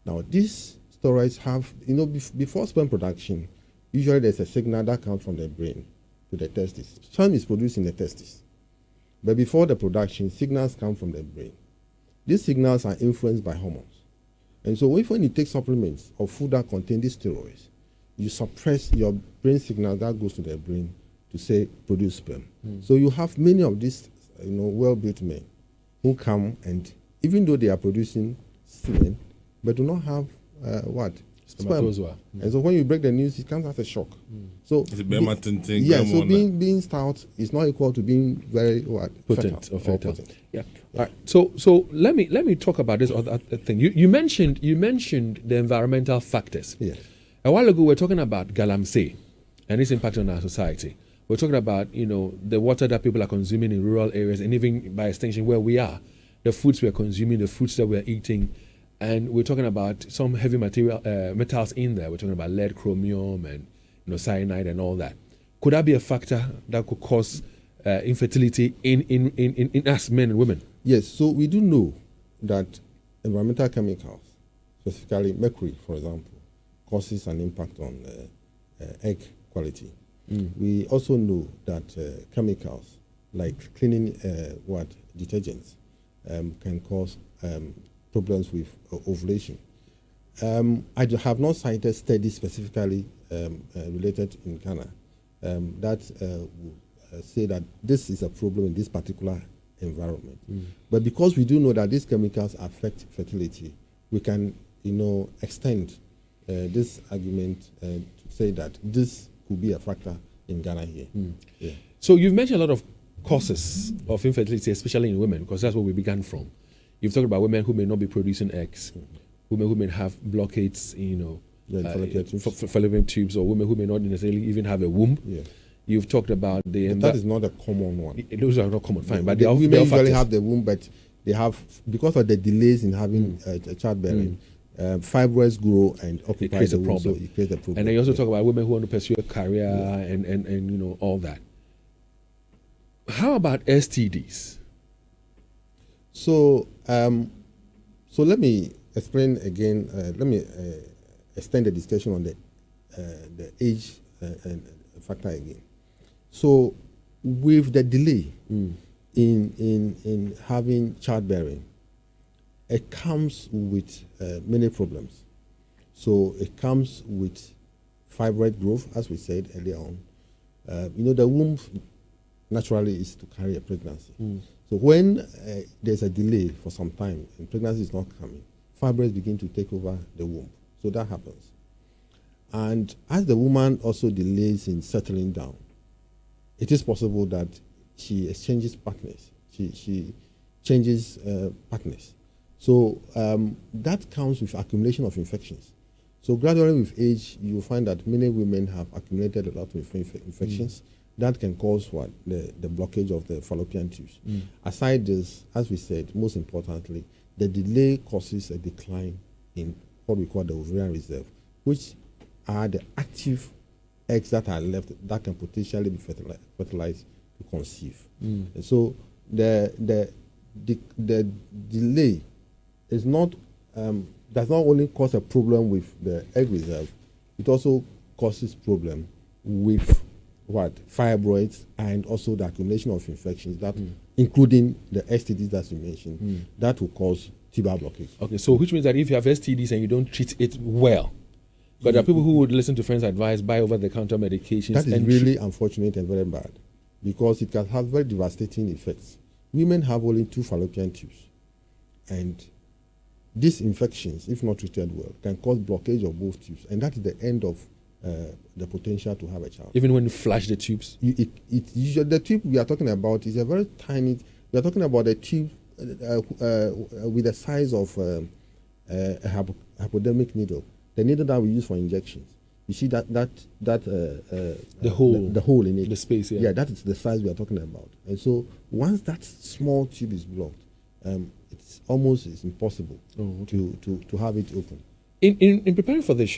Now, these steroids have, before sperm production, usually there's a signal that comes from the brain to the testes. Sperm is produced in the testes. But before the production, signals come from the brain. These signals are influenced by hormones. And so when you take supplements or food that contain these steroids, you suppress your brain signal that goes to the brain to say produce sperm. So you have many of these well-built men who come, and even though they are producing semen, but do not have sperm. And so when you break the news, it comes as a shock. So being stout is not equal to being very potent or fertile. Yeah. All right. So let me talk about this other thing. You mentioned the environmental factors. Yes. A while ago we were talking about galamsey and its impact on our society. We're talking about the water that people are consuming in rural areas, and even by extension where we are, the foods we are consuming, the fruits that we are eating. And we're talking about some heavy metals in there. We're talking about lead, chromium, and cyanide and all that. Could that be a factor that could cause infertility in us men and women? Yes. So we do know that environmental chemicals, specifically mercury, for example, causes an impact on egg quality. We also know that chemicals like cleaning detergents can cause problems with ovulation. I have not cited studies specifically related in Ghana that will say that this is a problem in this particular environment. But because we do know that these chemicals affect fertility, we can extend this argument to say that this could be a factor in Ghana here. Yeah. So you've mentioned a lot of causes of infertility, especially in women, because that's where we began from. You've talked about women who may not be producing eggs, women who may have blockades, fallopian tubes, or women who may not necessarily even have a womb. Yeah. You've talked about that is not a common one. Those are not common, fine. But women usually have the womb, but they have, because of the delays in having childbearing, fibroids grow and occupy the womb, so it creates a problem. And then you also talk about women who want to pursue a career and all that. How about STDs? So let me explain again. Let me extend the discussion on the age factor again. So with the delay in having childbearing, it comes with many problems. So it comes with fibroid growth, as we said earlier on. The womb naturally is to carry a pregnancy. So when there's a delay for some time and pregnancy is not coming, fibroids begin to take over the womb. So that happens. And as the woman also delays in settling down, it is possible that she exchanges partners. She changes partners. So that comes with accumulation of infections. So gradually with age, you will find that many women have accumulated a lot of infections. That can cause the blockage of the fallopian tubes. Aside this, as we said, most importantly, the delay causes a decline in what we call the ovarian reserve, which are the active eggs that are left that can potentially be fertilized to conceive. And so the delay is not does not only cause a problem with the egg reserve, it also causes problem with fibroids and also the accumulation of infections that including the STDs that you mentioned that will cause tuber blockage. Okay, so which means that if you have STDs and you don't treat it well, but there are people who would listen to friends' advice, buy over-the-counter medications. That is really unfortunate and very bad, because it can have very devastating effects. Women have only 2 fallopian tubes, and these infections, if not treated well, can cause blockage of both tubes, and that is the end of the potential to have a child. Even when you flush the tubes? The tube we are talking about is a very tiny, we are talking about a tube with the size of a hypodermic needle. The needle that we use for injections. You see the hole in it. The space, yeah. Yeah, that is the size we are talking about. And so once that small tube is blocked, it's almost impossible to have it open. In preparing for the show,